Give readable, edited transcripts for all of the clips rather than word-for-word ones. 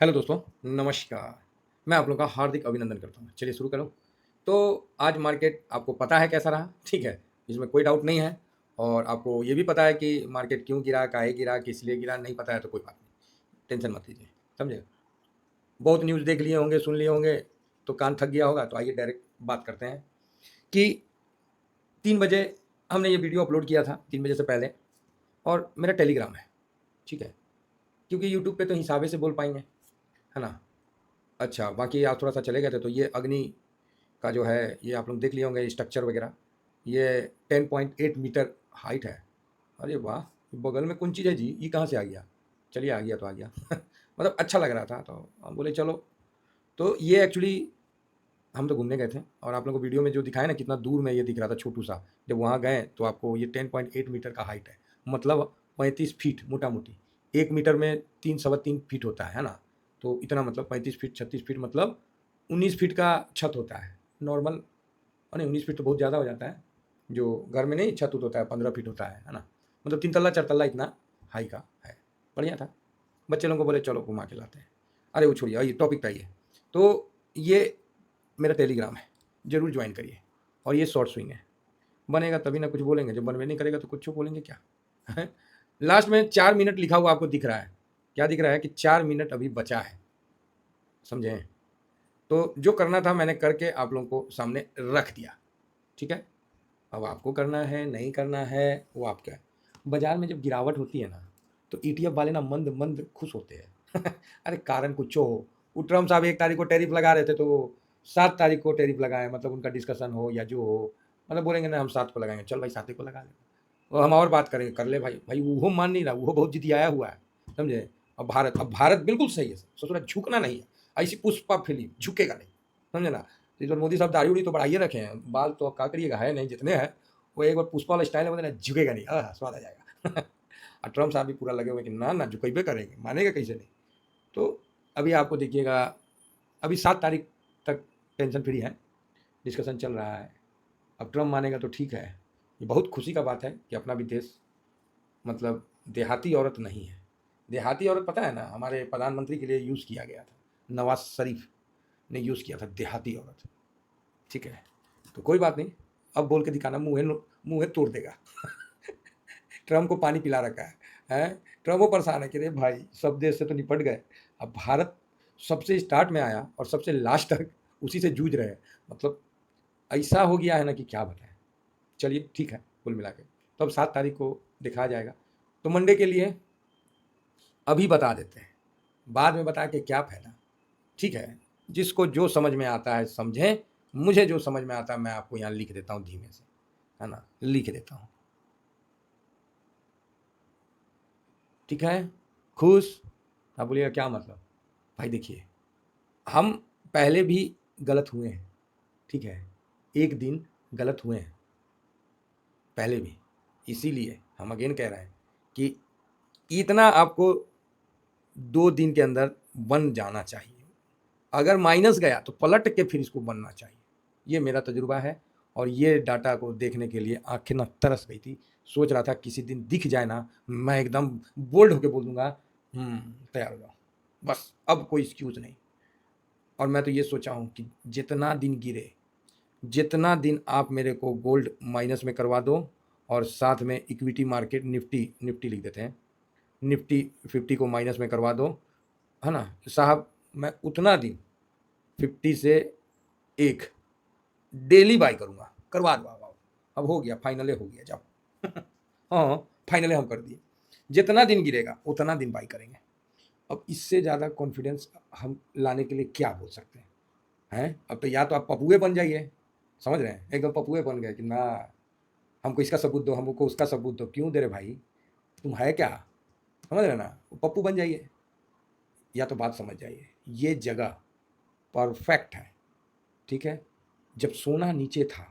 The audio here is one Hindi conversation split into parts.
हेलो दोस्तों, नमस्कार। मैं आप लोगों का हार्दिक अभिनंदन करता हूँ। चलिए शुरू करो। तो आज मार्केट आपको पता है कैसा रहा, ठीक है? इसमें कोई डाउट नहीं है और आपको ये भी पता है कि मार्केट क्यों गिरा, काहे गिरा, किस लिए गिरा, नहीं पता है तो कोई बात नहीं, टेंशन मत लीजिए, समझे? बहुत न्यूज़ देख लिए होंगे, सुन लिए होंगे, तो कान थक गया होगा, तो आइए डायरेक्ट बात करते हैं कि 3 बजे हमने ये वीडियो अपलोड किया था, 3 बजे से पहले और मेरा टेलीग्राम है, ठीक है? क्योंकि यूट्यूब पे तो हिसाबे से बोल पाएँगे, है ना? अच्छा, बाकी आप थोड़ा-सा चले गए थे, तो ये अग्नि का जो है, ये आप लोग देख लिए होंगे स्ट्रक्चर वगैरह। ये 10.8 मीटर हाइट है। अरे वाह! बगल में कौन चीज़ है जी? ये कहाँ से आ गया? चलिए आ गया तो आ गया। मतलब अच्छा लग रहा था, तो हम बोले चलो। तो ये एक्चुअली हम तो घूमने गए थे और आप लोगों को वीडियो में जो दिखाया ना कितना दूर में ये दिख रहा था छोटू-सा। जब वहाँ गए तो आपको ये 10.8 मीटर का हाइट है। मतलब 35 फीट मोटा-मोटी। 1 मीटर में 3 सवा 3 फीट होता है ना? तो इतना मतलब 35 फीट, 36 फीट मतलब 19 फीट का छत होता है। नॉर्मल नहीं 19 फीट तो बहुत ज़्यादा हो जाता है। जो घर में नहीं छत-वत होता है 15 फीट होता है ना? मतलब 3 तल्ला 4 तल्ला इतना हाई का है। बढ़िया था। बच्चे लोगों को बोले चलो घुमा के लाते हैं। अरे वो छोड़िए आइए टॉपिक पे आइए। तो ये मेरा टेलीग्राम है, ज़रूर जॉइन करिए और ये शॉर्ट स्विंग है। बनेगा तभी ना कुछ बोलेंगे, जब बनवे नहीं करेगा तो कुछ बोलेंगे क्या? हैं? लास्ट में 4 मिनट लिखा हुआ आपको दिख रहा है। क्या दिख रहा है कि 4 मिनट अभी बचा है, समझे? तो जो करना था मैंने करके आप लोगों को सामने रख दिया, ठीक है? अब आपको करना है, नहीं करना है, वो आपका है। बाज़ार में जब गिरावट होती है ना, तो ईटीएफ वाले ना मंद-मंद खुश होते हैं। अरे कारण कुछ हो, वो ट्रम्प साहब 1 तारीख को टैरिफ लगा रहे थे, तो वो 7 तारीख को टैरिफ लगाए, मतलब उनका डिस्कशन हो या जो हो, मतलब बोलेंगे ना हम 7 को लगाएँगे, चल भाई 7 ही को लगा ले। और हम और बात करेंगे, कर ले भाई, भाई वो मान नहीं रहा, वो बहुत जिदियाया हुआ है, समझे? अब भारत बिल्कुल सही है, ससुरा झुकना नहीं है, ऐसी पुष्पा फिल्म झुकेगा नहीं, समझे ना? तो इस बार मोदी साहब दाढ़ी-उढ़ी तो बढ़ाइए रखे हैं, बाल तो अब क्या करिएगा, है नहीं जितने हैं, वो एक बार पुष्पा वाला स्टाइल में ना झुकेगा नहीं, स्वाद आ जाएगा। और ट्रम्प साहब भी पूरा लगे हुए हैं कि ना, ना झुकेइबे करेंगे, मानेगा कैसे नहीं? तो अभी आपको देखिएगा, अभी 7 तारीख तक टेंशन फ्री है, डिस्कशन चल रहा है। अब ट्रम्प मानेगा तो ठीक है, ये बहुत खुशी का बात है कि अपना भी देश मतलब देहाती औरत नहीं है। देहाती औरत पता है ना, हमारे प्रधानमंत्री के लिए यूज़ किया गया था, नवाज़ शरीफ ने यूज़ किया था देहाती औरत, ठीक है? तो कोई बात नहीं, अब बोल के दिखाना, मुँहे तोड़ देगा। ट्रम्प को पानी पिला रखा है, हैं? ट्रम्प को परेशान है कि अरे भाई सब देश से तो निपट गए, अब भारत सबसे स्टार्ट में आया और सबसे लास्ट तक उसी से जूझ रहे हैं। मतलब ऐसा हो गया है ना कि क्या बताएँ। चलिए ठीक है, कुल मिला के। तो अब 7 तारीख को दिखाया जाएगा। तो मंडे के लिए अभी बता देते हैं, बाद में बता के क्या फ़ायदा, ठीक है? जिसको जो समझ में आता है समझें, मुझे जो समझ में आता है मैं आपको यहाँ लिख देता हूँ धीमे से, है ना? लिख देता हूँ, ठीक है? खुश? आप बोलिएगा क्या मतलब? भाई देखिए, हम पहले भी गलत हुए हैं, ठीक है? एक दिन गलत हुए हैं, पहले भी। इसीलिए हम अगेन कह रहे हैं कि इतना आपको 2 दिन के अंदर बन जाना चाहिए। अगर माइनस गया तो पलट के फिर इसको बनना चाहिए। ये मेरा तजुर्बा है और ये डाटा को देखने के लिए आँखें ना तरस गई थी। सोच रहा था किसी दिन दिख जाए ना, मैं एकदम बोल्ड होके बोल दूँगा, तैयार हो जाओ। बस अब कोई एक्सक्यूज़ नहीं। और मैं तो ये सोचा हूँ कि जितना दिन गिरे, जितना दिन आप मेरे को गोल्ड माइनस में करवा दो और साथ में इक्विटी मार्केट निफ्टी निफ्टी लिख देते हैं, निफ्टी 50 को माइनस में करवा दो, है ना? साहब मैं उतना दिन 50 से 1 डेली बाय करूँगा, करवा दो आप। अब हो गया, फाइनले हो गया, जाओ। हाँ, फाइनले हम कर दिए। जितना दिन गिरेगा उतना दिन बाय करेंगे। अब इससे ज़्यादा कॉन्फिडेंस हम लाने के लिए क्या बोल सकते हैं? हैं? अब तो या तो आप पप्पुए बन जाइए, समझ रहे हैं? एकदम पप्पुए बन गए कि ना हमको इसका सबूत दो, हमको उसका सबूत दो। क्यों दे रहे भाई? तुम है क्या? समझ रहे हैं ना? पप्पू बन जाइए या तो बात समझ जाइए। ये जगह परफेक्ट है, ठीक है? जब सोना नीचे था,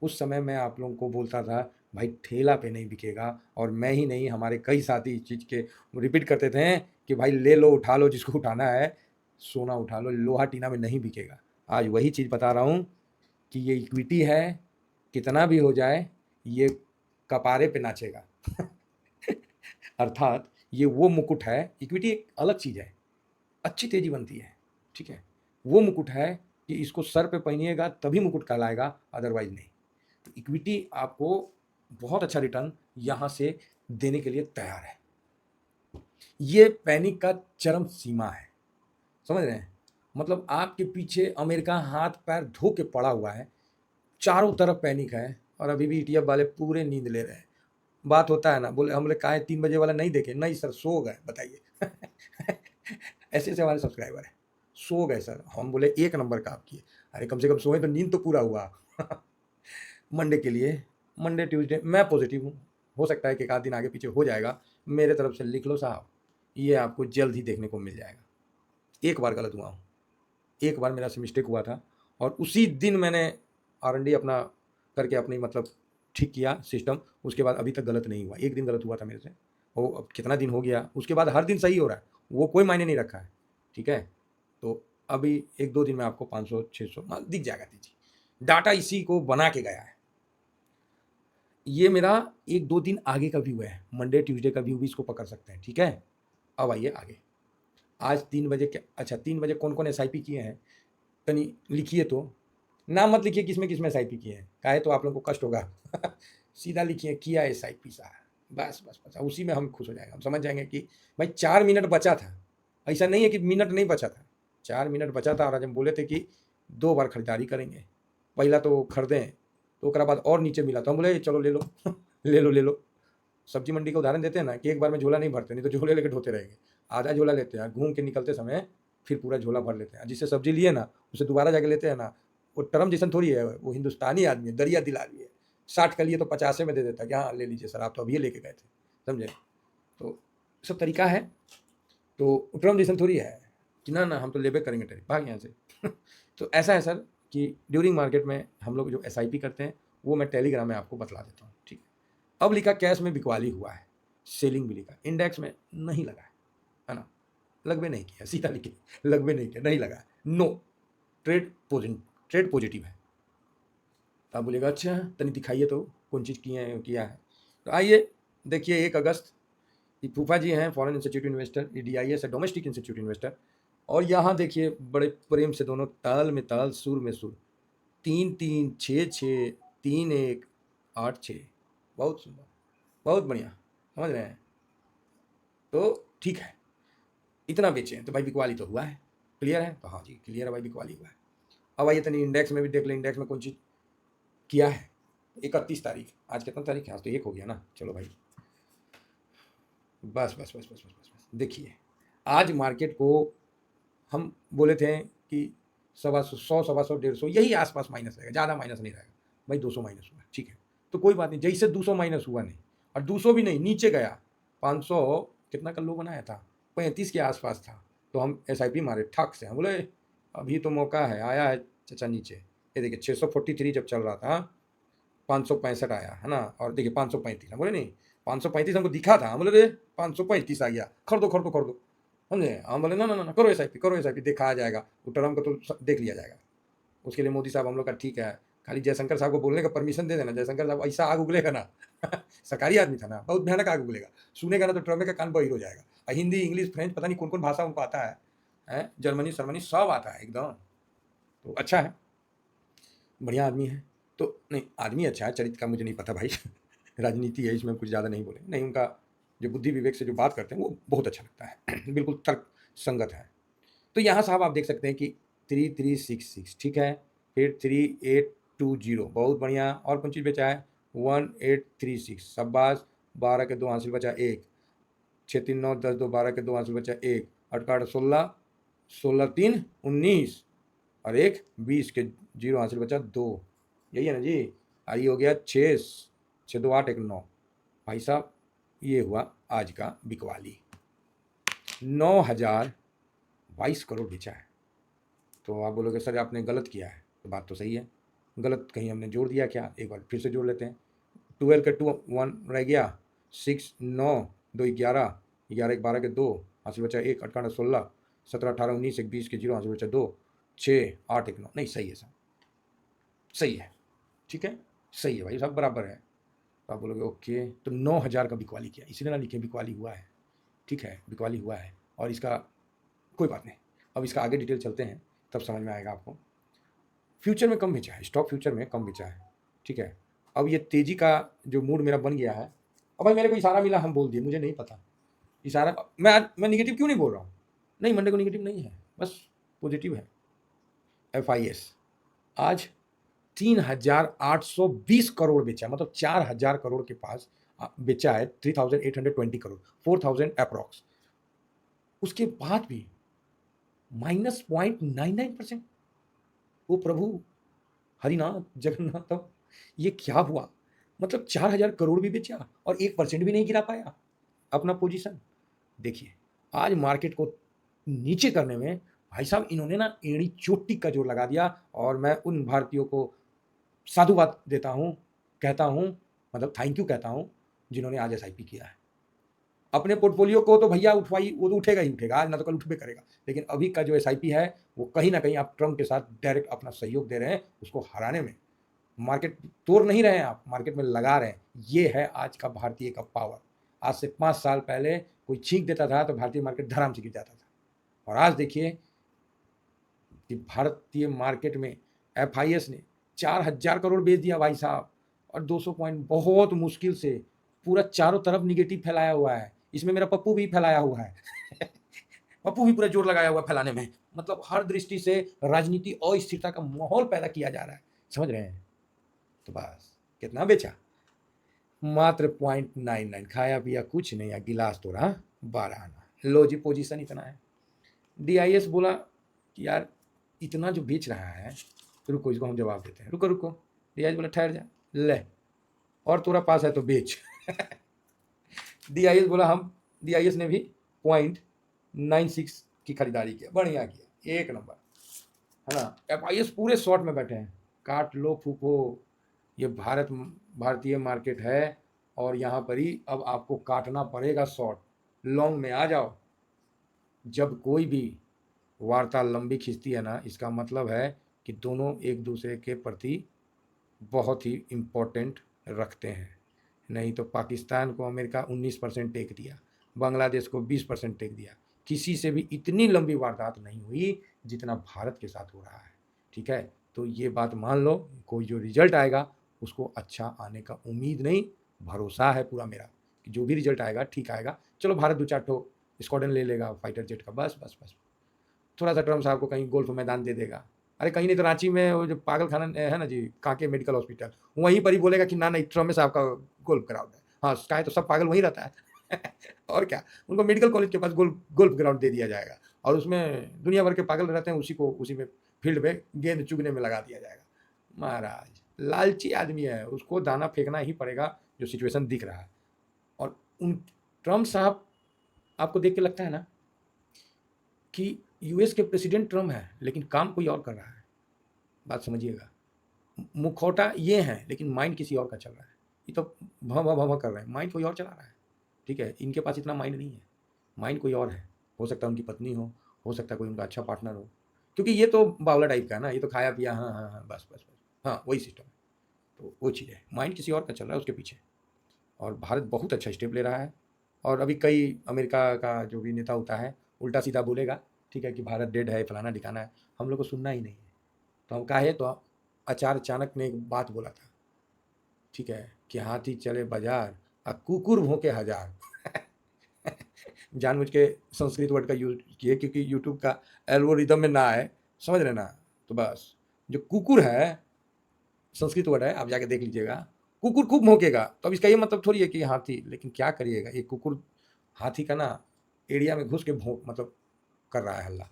उस समय मैं आप लोगों को बोलता था भाई ठेला पे नहीं बिकेगा और मैं ही नहीं हमारे कई साथी इस चीज़ के रिपीट करते थे कि भाई ले लो, उठा लो जिसको उठाना है, सोना उठा लो, लोहा टीना में नहीं बिकेगा। आज वही चीज़ बता रहा हूँ कि ये इक्विटी है, कितना भी हो जाए, ये कपारे पे नाचेगा। अर्थात ये वो मुकुट है, इक्विटी एक अलग चीज़ है, अच्छी तेज़ी बनती है, ठीक है? वो मुकुट है कि इसको सर पे पहनिएगा तभी मुकुट कहलाएगा, अदरवाइज़ नहीं। तो इक्विटी आपको बहुत अच्छा रिटर्न यहाँ से देने के लिए तैयार है। ये पैनिक का चरम सीमा है, समझ रहे हैं? मतलब आपके पीछे अमेरिका हाथ-पैर धो के पड़ा हुआ है, चारों तरफ पैनिक है और अभी भी ईटीएफ वाले पूरे नींद ले रहे हैं। बात होता है ना, बोले हम बोले काहे 3 बजे वाला नहीं देखे? नहीं सर, सो गए, बताइए। ऐसे-ऐसे हमारे सब्सक्राइबर हैं, सो गए सर। हम बोले 1 नंबर काम किए। अरे कम से कम सोए तो नींद तो पूरा हुआ। मंडे के लिए, मंडे, ट्यूसडे मैं पॉज़िटिव हूँ। हो सकता है कि एक आध दिन आगे-पीछे हो जाएगा। मेरे तरफ से लिख लो साहब, ये आपको जल्द ही देखने को मिल जाएगा। एक बार गलत हुआ हूँ, एक बार मेरा से मिस्टेक हुआ था और उसी दिन मैंने आर&डी अपना करके अपनी मतलब ठीक किया सिस्टम, उसके बाद अभी तक गलत नहीं हुआ। एक दिन गलत हुआ था मेरे से, वो अब कितना दिन हो गया, उसके बाद हर दिन सही हो रहा है, वो कोई मायने नहीं रखा है, ठीक है? तो अभी 1-2 दिन में आपको 500-600 दिख जाएगा तेजी। डाटा इसी को बना के गया है। ये मेरा 1-2 दिन आगे का व्यू है, मंडे, ट्यूसडे का व्यू भी इसको पकड़ सकते हैं, ठीक है? अब आइए आगे। आज 3 बजे क्या अच्छा 3 बजे कौन-कौन एसआईपी किए हैं? तनी लिखिए तो। नाम मत लिखिए किसमें एसआईपी किए हैं, काहे तो आप लोगों को कष्ट होगा। सीधा लिखिए किया एसआईपी साहब, बस, बस, बस उसी में हम खुश हो जाएँगे। हम समझ जाएँगे कि भाई 4 मिनट बचा था। ऐसा नहीं है कि मिनट नहीं बचा था, 4 मिनट बचा था और आज हम बोले थे कि 2 बार खरीदारी करेंगे। पहला तो खरीदें, तो ओकरा बाद और नीचे मिला तो हम बोले चलो ले लो। ले लो, ले लो। सब्जी मंडी का उदाहरण देते हैं ना कि एक बार में झोला नहीं भरते, नहीं तो झोले लेके ढोते रहेंगे। आधा झोला लेते हैं, घूम के निकलते समय फिर पूरा झोला भर लेते हैं। जिससे सब्जी लिए ना, उसे दोबारा जाके लेते हैं ना, वो टर्म जैसन थोड़ी है, वो हिंदुस्तानी आदमी है, दरिया दिल आदमी है। 60 का लिए तो 50 में दे देता है कि हाँ, ले लीजिए सर, आप तो अभी लेके गए थे, समझे? तो सब तरीका है, तो टर्म जैसन थोड़ी है कि ना, ना हम तो लेबे करेंगे टेरी, भाग यहाँ से। तो ऐसा है सर कि ड्यूरिंग मार्केट में हम लोग जो एसआईपी करते हैं, वो मैं टेलीग्राम में आपको बतला देता हूँ, ठीक है? अब लिखा कैश में बिकवाली हुआ है, सेलिंग भी लिखा, इंडेक्स में नहीं लगा है ना? लगभग नहीं किया, सीधा लिखिए, लगभग नहीं किया, नहीं लगा है, नो, ट्रेड पॉजिटिव है। तो आप बोलिएगा अच्छा तनी दिखाइए तो कौन चीज़ किया है। तो आइए देखिए 1 अगस्त, ये फूफा जी हैं फॉरेन इंस्टीट्यूट इन्वेस्टर, ये डीआईएस है डोमेस्टिक इंस्टीट्यूट इन्वेस्टर, और यहाँ देखिए बड़े प्रेम से दोनों ताल में ताल, सुर में सुर, 3-3, 6-6, 3-1, 8-6, बहुत सुंदर, बहुत बढ़िया, समझ रहे हैं? तो ठीक है, इतना बेचे हैं तो भाई बिकवाली तो हुआ है, क्लियर है? तो हाँ जी क्लियर है भाई, बिकवाली हुआ है। अब आइए तनी इंडेक्स में भी देख लें, इंडेक्स में कौन चीज़ किया है। 31 तारीख, आज कितना तारीख है? आज तो 1 हो गया ना, चलो भाई, बस बस बस बस बस बस बस देखिए, आज मार्केट को हम बोले थे कि 100 सवा सौ 150 यही आसपास माइनस रहेगा, ज़्यादा माइनस नहीं रहेगा। भाई 200 माइनस हुआ, ठीक है, तो कोई बात नहीं, जैसे 200 माइनस हुआ नहीं और 200 भी नहीं, नीचे गया, 500 कितना का लो बनाया था, 35 के आसपास था, तो हम एसआईपी मारे ठक से, हम बोले अभी तो मौका है, आया है चाचा नीचे। ये देखिए 643 जब चल रहा था, 565 आया है ना, और देखिए 535, हम बोले नहीं 535 हमको दिखा था, हम बोले रे 535 आ गया, खरीदो खरीदो खरीदो, समझे? हम बोले ना ना ना करो एसआईपी देखा आ जाएगा, वो टर्म को तो देख लिया जाएगा। उसके लिए मोदी साहब हम लोग का ठीक है, खाली जयशंकर साहब को बोलने का परमिशन दे देना, जयशंकर साहब ऐसा आग उगलेगा ना। सरकारी आदमी था ना, बहुत भयानक आग उगलेगा, सुनेगा ना तो ट्रम्प का कान बहिर हो जाएगा। हिंदी, इंग्लिश, फ्रेंच, पता नहीं कौन कौन भाषा उनको आता है, जर्मनी सरमनी सब आता है एकदम। तो अच्छा है, बढ़िया आदमी है। तो नहीं, आदमी अच्छा है, चरित्र का मुझे नहीं पता भाई। राजनीति है, इसमें कुछ ज़्यादा नहीं बोले, नहीं उनका जो बुद्धि विवेक से जो बात करते हैं वो बहुत अच्छा लगता है। बिल्कुल तर्क संगत है। तो यहाँ साहब आप देख सकते हैं कि 3366, ठीक है, फिर 3820, बहुत बढ़िया, और कौन चीज़ बेचा है 1836, शाबाश, 12 के 2 हासिल बचा 1, 6 3 9 10 2 12 के 2 हासिल बचा 1, 8 का 8 16, 16 3 19, और एक 20 के 0 हासिल बचा 2, यही है ना जी। आई हो गया 6 6 2 8 1 9, भाई साहब ये हुआ आज का बिकवाली, 9022 करोड़ बेचा है। तो आप बोलोगे सर आपने गलत किया है, तो बात तो सही है, गलत कहीं हमने जोड़ दिया क्या? एक बार फिर से जोड़ लेते हैं, 12 के 2 1 रह गया, 6 9 2 11, 11 1 12 के 2 हासिल बचा 1, 8 16, 17 18 19, 1 20 के 0 हासिल बचा 2, 6 8 1 9, नहीं सही है साहब, सही है, ठीक है, सही है भाई, सब बराबर है। तो आप बोलोगे ओके, तो 9000 का बिकवाली किया, इसीलिए ना लिखे बिकवाली हुआ है, ठीक है, बिकवाली हुआ है, और इसका कोई बात नहीं, अब इसका आगे डिटेल चलते हैं, तब समझ में आएगा आपको। फ्यूचर में कम बेचा है, स्टॉक फ्यूचर में कम बेचा है, ठीक है। अब ये तेज़ी का जो मूड मेरा बन गया है, अब भाई मेरे को इशारा मिला, हम बोल दिए, मुझे नहीं पता इशारा। मैं निगेटिव क्यों नहीं बोल रहा हूँ, नहीं मंडे को निगेटिव नहीं है, बस पॉजिटिव है। FIS आज 3,820 करोड़ बेचा, मतलब 4,000 करोड़ के पास बेचा है, 3,820 करोड़, 4,000 अप्रॉक्स। उसके बाद भी -0.99%। वो प्रभु हरिनाथ जगन्नाथ, ये क्या हुआ? मतलब 4,000 करोड़ भी बेचा और 1% भी नहीं गिरा पाया अपना पोजीशन। देखिए आज मार्केट को नीचे करने में भाई साहब इन्होंने ना एड़ी चोटी का जोर लगा दिया, और मैं उन भारतीयों को साधुवाद देता हूँ, कहता हूँ, मतलब थैंक यू कहता हूँ, जिन्होंने आज SIP किया है। अपने पोर्टफोलियो को तो भैया उठवाई, वो तो उठेगा ही उठेगा, आज ना तो कल उठबे करेगा, लेकिन अभी का जो SIP है वो कहीं ना कहीं आप ट्रम्प के साथ डायरेक्ट अपना सहयोग दे रहे हैं उसको हराने में। मार्केट तोड़ नहीं रहे हैं आप, मार्केट में लगा रहे हैं। ये है आज का भारतीय का पावर। आज से 5 साल पहले कोई छींक देता था तो भारतीय मार्केट धड़ाम से गिर जाता था, और आज देखिए कि भारतीय मार्केट में FIS ने 4,000 करोड़ बेच दिया भाई साहब, और 200 पॉइंट बहुत मुश्किल से पूरा चारों तरफ निगेटिव फैलाया हुआ है। इसमें मेरा पप्पू भी फैलाया हुआ है पप्पू भी पूरा जोर लगाया हुआ फैलाने में, मतलब हर दृष्टि से राजनीति अस्थिरता का माहौल पैदा किया जा रहा है, समझ रहे हैं। तो बस कितना बेचा, मात्र 0.99, खाया पिया कुछ नहीं, या गिलास तो रहा 12 आना। लो जी पोजीशन इतना है। DIS बोला कि यार इतना जो बेच रहा है, तो रुको इसको हम जवाब देते हैं, रुको रुको। DIS बोला ठहर जा, ले और तुम्हारा पास है तो बेच DIS बोला हम, DIS ने भी 0.96 की खरीदारी किया, बढ़िया किया, एक नंबर, है ना। FIS पूरे शॉर्ट में बैठे हैं, काट लो फूको, ये भारतीय मार्केट है, और यहाँ पर ही अब आपको काटना पड़ेगा शॉर्ट, लॉन्ग में आ जाओ। जब कोई भी वार्ता लंबी खिंचती है ना, इसका मतलब है कि दोनों एक दूसरे के प्रति बहुत ही इम्पोर्टेंट रखते हैं। नहीं तो पाकिस्तान को अमेरिका 19% टेक दिया, बांग्लादेश को 20% टेक दिया, किसी से भी इतनी लंबी वारदात नहीं हुई जितना भारत के साथ हो रहा है, ठीक है। तो ये बात मान लो, कोई जो रिजल्ट आएगा उसको अच्छा आने का उम्मीद नहीं, भरोसा है पूरा मेरा कि जो भी रिजल्ट आएगा ठीक आएगा। चलो भारत 2-4 ठो स्क्वाड्रन ले लेगा फाइटर जेट का, बस बस बस। थोड़ा सा ट्रम्प साहब को कहीं गोल्फ मैदान दे देगा, अरे कहीं नहीं तो रांची में वो जो पागल खाना है ना जी, कांके मेडिकल हॉस्पिटल, वहीं पर ही बोलेगा कि ना नहीं ट्रम्प साहब का गोल्फ ग्राउंड है। हाँ चाहे तो सब पागल वहीं रहता है और क्या, उनको मेडिकल कॉलेज के पास गोल्फ ग्राउंड दे दिया जाएगा, और उसमें दुनिया भर के पागल रहते हैं, उसी में फील्ड में गेंद चुगने में लगा दिया जाएगा। महाराज लालची आदमी है, उसको दाना फेंकना ही पड़ेगा जो सिचुएशन दिख रहा है। और उन ट्रम्प साहब आपको देख के लगता है ना कि US के प्रेसिडेंट ट्रम्प है लेकिन काम कोई और कर रहा है, बात समझिएगा। मुखौटा ये है लेकिन माइंड किसी और का चल रहा है, ये तो भव कर रहे हैं, माइंड कोई और चला रहा है, ठीक है। इनके पास इतना माइंड नहीं है, माइंड कोई और है, हो सकता है उनकी पत्नी हो सकता है कोई उनका अच्छा पार्टनर हो, क्योंकि ये तो बावला टाइप का है ना, ये तो खाया पिया, हाँ हाँ हाँ बस बस बस, हाँ वही सिस्टम है। तो वो चीज़ है, माइंड किसी और का चल रहा है उसके पीछे, और भारत बहुत अच्छा स्टेप ले रहा है। और अभी कई अमेरिका का जो भी नेता होता है उल्टा सीधा बोलेगा, ठीक है, कि भारत डेड है, फलाना ठिकाना है, हम लोग को सुनना ही नहीं है। तो हम काहे, तो आचार्य चाणक्य ने एक बात बोला था, ठीक है, कि हाथी चले बाजार और कुकुर भौंके हजार जानबूझ के संस्कृत वर्ड का यूज किए क्योंकि यूट्यूब का एल्गोरिदम में ना आए, समझ रहे ना। तो बस जो कुकुर है, संस्कृत वर्ड है, आप जाके देख लीजिएगा, कुकुर खूब भौंकेगा, तो अब इसका ये मतलब थोड़ी है कि हाथी, लेकिन क्या करिएगा, ये कुकुर हाथी का ना एरिया में घुस के भौंक मतलब कर रहा है हल्ला।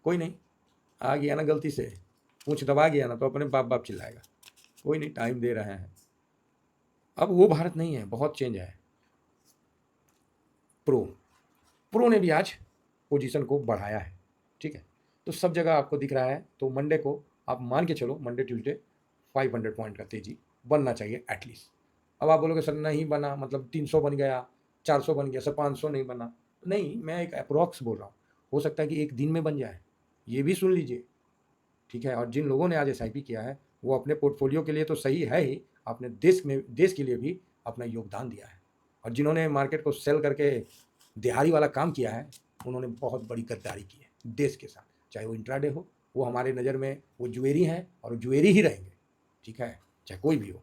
कोई नहीं, आ गया ना गलती से, पूंछ दबा गया ना तो अपने बाप बाप चिल्लाएगा, कोई नहीं, टाइम दे रहे हैं। अब वो भारत नहीं है, बहुत चेंज है। प्रो ने भी आज पोजीशन को बढ़ाया है, ठीक है। तो सब जगह आपको दिख रहा है, तो मंडे को आप मान के चलो, मंडे ट्यूसडे 500 पॉइंट का तेजी बनना चाहिए एटलीस्ट। अब आप बोलोगे सर नहीं बना, मतलब 300 बन गया, 400 बन गया, सर 500 नहीं बना, नहीं, मैं एक अप्रॉक्स बोल रहा हूँ, हो सकता है कि एक दिन में बन जाए, ये भी सुन लीजिए, ठीक है। और जिन लोगों ने आज SIP किया है वो अपने पोर्टफोलियो के लिए तो सही है ही, अपने देश के लिए भी अपना योगदान दिया है, और जिन्होंने मार्केट को सेल करके दिहाड़ी वाला काम किया है उन्होंने बहुत बड़ी गद्दारी की है, देश के साथ, चाहे वो इंट्राडे हो, वो हमारे नज़र में वो जुएरी हैं और जुएरी ही रहेंगे, ठीक है, चाहे कोई भी हो।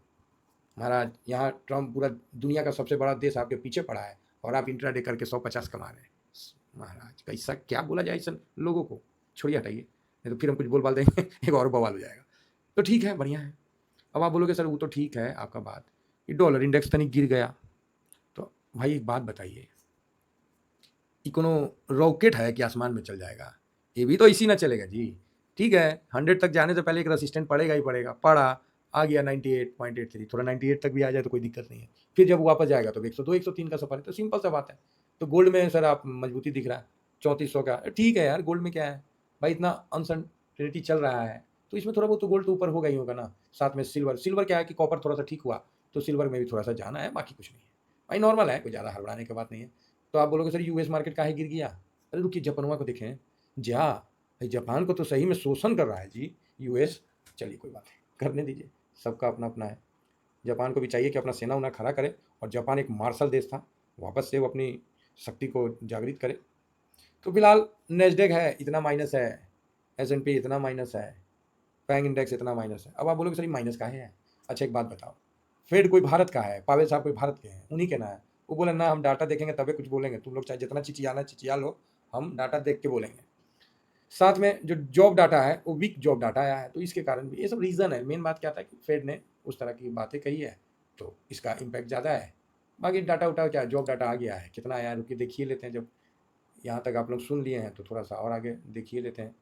महाराज यहाँ ट्रम्प पूरा दुनिया का सबसे बड़ा देश आपके पीछे पड़ा है और आप इंट्राडे करके 150 कमा रहे हैं। महाराज कैसा क्या बोला जाए ऐसे लोगों को, छोड़िए हटाइए, नहीं तो फिर हम कुछ बोल बाल देंगे एक और बवाल हो जाएगा। तो ठीक है, बढ़िया है। अब आप बोलोगे सर वो तो ठीक है आपका बात, ये डॉलर इंडेक्स तनिक गिर गया, तो भाई एक बात बताइए, ये कोनो रॉकेट है कि आसमान में चल जाएगा? ये भी तो इसी ना चलेगा जी। ठीक है, 100 तक जाने से पहले एक रेसिस्टेंट पड़ेगा ही पड़ेगा, पड़ा, आ गया 98.83, थोड़ा 98 तक भी आ जाए तो कोई दिक्कत नहीं है। फिर जब वापस जाएगा तो 102 103 का सफर है, तो सिंपल सा बात है। तो गोल्ड में सर आप मजबूती दिख रहा है 3400 का, ठीक है यार, गोल्ड में क्या है भाई, इतना अनसर्टेनिटी चल रहा है, तो इसमें थोड़ा बहुत तो गोल्ड तो ऊपर होगा ही होगा ना। साथ में सिल्वर क्या है कि कॉपर थोड़ा सा ठीक हुआ, तो सिल्वर में भी थोड़ा सा जाना है, बाकी कुछ नहीं है भाई, नॉर्मल है, कोई ज़्यादा हड़बड़ाने की बात नहीं है। तो आप बोलोगे सर यूएस मार्केट काहे गिर गया? अरे रुकिए, जापानवा को देखें, जा भाई, जापान को तो सही में शोषण कर रहा है जी यूएस। चलिए कोई बात नहीं, करने दीजिए, सबका अपना अपना है। जापान को भी चाहिए कि अपना सेना उना खड़ा करे, और जापान एक मार्शल देश था, वापस से वो अपनी शक्ति को जागृत करे। तो फिलहाल नेस्डेक है इतना माइनस है, S&P इतना माइनस है, पैंग इंडेक्स इतना माइनस है। अब आप बोलोगे सर माइनस काहे है? अच्छा एक बात बताओ, फेड कोई भारत का है, पावेल साहब कोई भारत के हैं, उन्हीं के ना है। वो बोले ना हम डाटा देखेंगे तभी कुछ बोलेंगे, तुम लोग चाहे जितना चिचियाना चिचिया लो, हम डाटा देख के बोलेंगे। साथ में जो जॉब डाटा है वो वीक जॉब डाटा आया है, तो इसके कारण भी ये सब रीज़न है। मेन बात क्या था कि फेड ने उस तरह की बातें कही है, तो इसका इम्पैक्ट ज़्यादा है। बाकी डाटा उटा क्या, जॉब डाटा आ गया है, कितना आया रुकिए देखिए लेते हैं। जब यहाँ तक आप लोग सुन लिए हैं तो थोड़ा सा और आगे देखिए लेते हैं,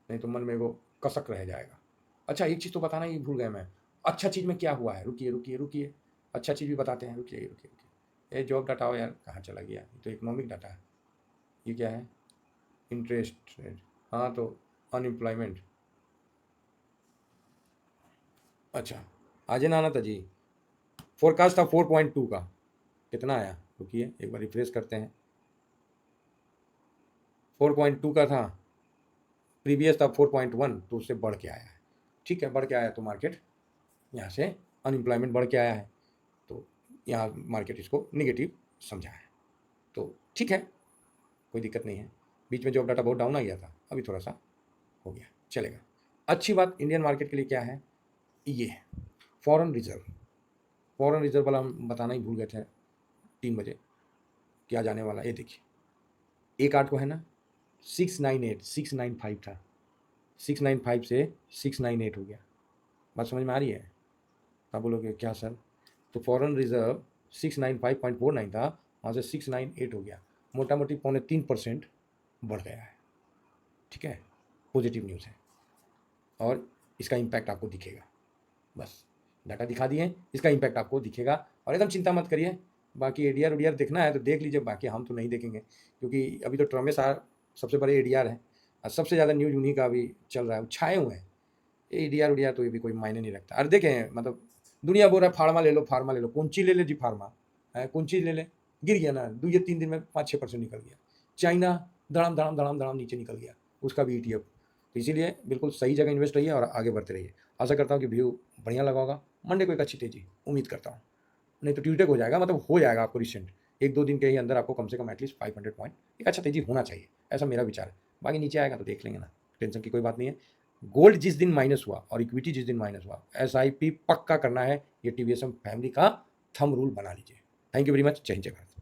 नहीं तो मन में वो कसक रह जाएगा। अच्छा एक चीज़ तो बताना ही भूल गए मैं, अच्छा चीज़ में क्या हुआ है, रुकिए रुकिए रुकिए, अच्छा चीज़ भी बताते हैं, रुकिए रुकिए रुकिए। ये जॉब डाटा हो यार, कहाँ चला गया, ये तो इकोनॉमिक डाटा है। ये क्या है, इंटरेस्ट रेट, हाँ तो अनएम्प्लॉयमेंट, अच्छा आज ना आना था जी, फोरकास्ट था 4.2 का, कितना आया रुकिए एक बार रिफ्रेश करते हैं। 4.2 का था, प्रीवियस था 4.1, तो उससे बढ़ के आया है। ठीक है, बढ़ के आया तो मार्केट यहाँ से, अनएम्प्लॉयमेंट बढ़ के आया है, तो यहाँ मार्केट इसको निगेटिव समझा है, तो ठीक है, कोई दिक्कत नहीं है। बीच में जॉब डाटा बहुत डाउन आ गया था, अभी थोड़ा सा हो गया, चलेगा। अच्छी बात इंडियन मार्केट के लिए क्या है, ये फॉरेन रिजर्व वाला हम बताना ही भूल गए थे 3 बजे, क्या जाने वाला, ये देखिए एक आठ को है ना 698, 695 था, 695 से 698 हो गया। बात समझ में आ रही है? आप बोलोगे क्या सर, तो फॉरेन रिजर्व 695.49 था, वहाँ से 698 हो गया, मोटा मोटी 3.25% बढ़ गया है। ठीक है, पॉजिटिव न्यूज़ है, और इसका इम्पैक्ट आपको दिखेगा। बस डाटा दिखा दिए, इसका इम्पैक्ट आपको दिखेगा, और एकदम चिंता मत करिए। बाकी एडीआर उडीआर देखना है तो देख लीजिए, बाकी हम तो नहीं देखेंगे, क्योंकि अभी तो ट्रम्प सार सबसे बड़े एडीआर हैं, और सबसे ज़्यादा न्यूज़ उन्हीं का अभी चल रहा है, वो छाए हुए हैं। एडीआर उडीआर तो ये भी कोई मायने नहीं रखता। अरे देखें, मतलब दुनिया बोल रहा है फार्मा ले लो, फार्मा ले लो, कौन ची ले ले जी, फार्मा है कौन चीज़ ले ले, गिर गया ना, 2 या 3 दिन में 5-6% निकल गया। चाइना धड़ाम धड़ाम धड़ाम धड़ाम नीचे निकल गया, उसका भी ETF। तो इसीलिए बिल्कुल सही जगह इन्वेस्ट रहिए और आगे बढ़ते रहिए। आशा करता हूँ कि व्यू बढ़िया लगा होगा। मंडे को एक अच्छी तेजी उम्मीद करता हूँ, नहीं तो ट्यूसडे को हो जाएगा, मतलब हो जाएगा आपको रिसेंट 1-2 दिन के ही अंदर आपको कम से कम एटलीस्ट 500 पॉइंट एक अच्छा तेजी होना चाहिए, ऐसा मेरा विचार है। बाकी नीचे आएगा तो देख लेंगे ना, टेंशन की कोई बात नहीं है। गोल्ड जिस दिन माइनस हुआ और इक्विटी जिस दिन माइनस हुआ, SIP पक्का करना है, ये TVSM फैमिली का थंब रूल बना लीजिए। थैंक यू वेरी मच, जय हिंद जय भारत।